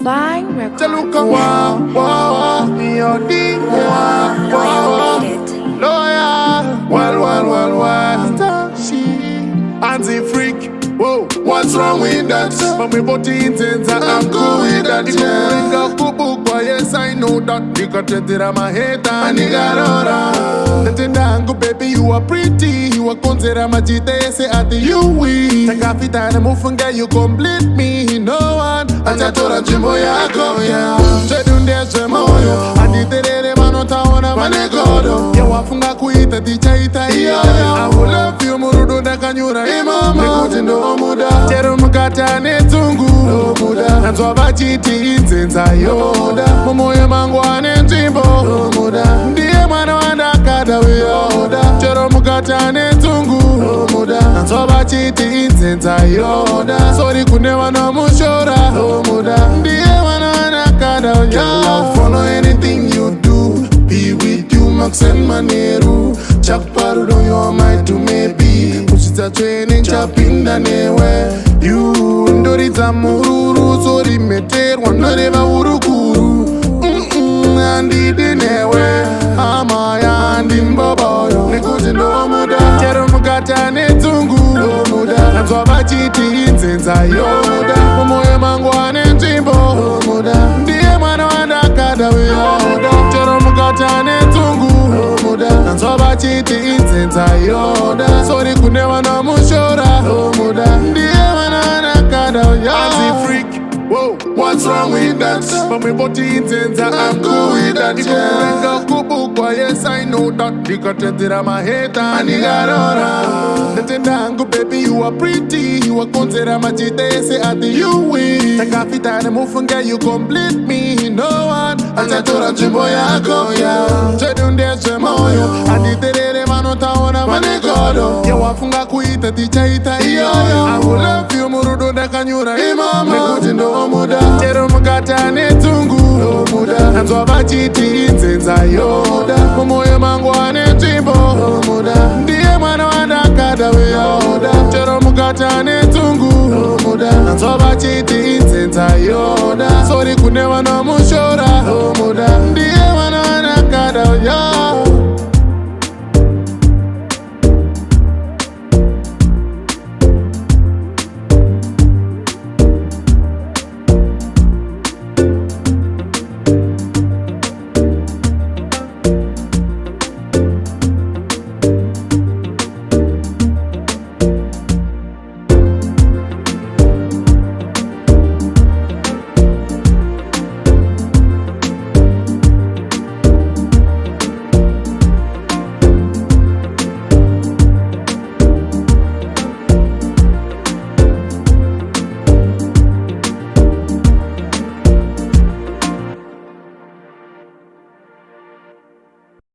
Vine Records. Jaluka wa Yodi wa Lawyer. Well. She anti-freak. Whoa, what's wrong with that? But me put it in, I'm cool with that. Yes, I know that. Nigga tetera my hater, nigga rora. Tetendangu baby, you are pretty. You are consider my jite, say at the you we. Taka fita na mufunga, you complete me. No one, acha tora jimbo yako ya. Chedunde shema oyo, aditerere manota ona manegodo. Ya wafunga kuita tichaita iyo. I will love you murudu dakanyura imama. Nikutindo muda, teru mkata netungu. Muda, nanzwa bachiti inzenza yoda. Momoyo mangu anenjimbo. Muda, ndiye mwana wandakada wiyoda. Chero mkata netungu. Muda, nanzwa bachiti inzenza yoda. Sorry kunewa no mushora. Muda, ndiye mwana wandakada wiyoda. I'll follow anything you do. Be with you, Max and Maneru. Chak parudo yo my to maybe. Pushita training chapinda newe. You ndorita mururu. Sorry meter wanareva urukuru. Andide newe. Amaya andimboboyo. Nikuti ndo muda. Chero mkata netungu. Muda. Nanzwa bachiti inzenza yoda. Momoyo mangu anenjimbo. Muda. Ndiye mwana wandakada wiyoda. Chero mkata netungu. Muda. Nanzwa bachiti inzenza yoda. Sorry kunewa no mushora. Muda. Ndiye mwana wandakada wiyoda. Anti-freak. Whoa, what's wrong with that? But me body intense, I'm cool with that. Yeah. Yes, I know that. Nigga tetera my hater, nigga rora. Tetendangu baby, you are pretty. You are consider my jite, say at the you we. Taka fita na mufunga, you complete me. No one, acha tora jimbo yako ya. Chedunde shema oyo, aditerere manota ona manegodo. Ya wafunga kuita tichaita iyo. I will love you murudu dakanyura imama. Nikutindo muda, chero mkata netungu. Muda, nanzwa bachiti inzenza yoda. Momoyo mangu anenjimbo. Muda, ndiye mwana wandakada wiyoda. Chero mkata netungu. Muda, nanzwa bachiti inzenza yoda. Sorry kunewa no mushora. Muda, ndiye mwana wandakada wiyoda.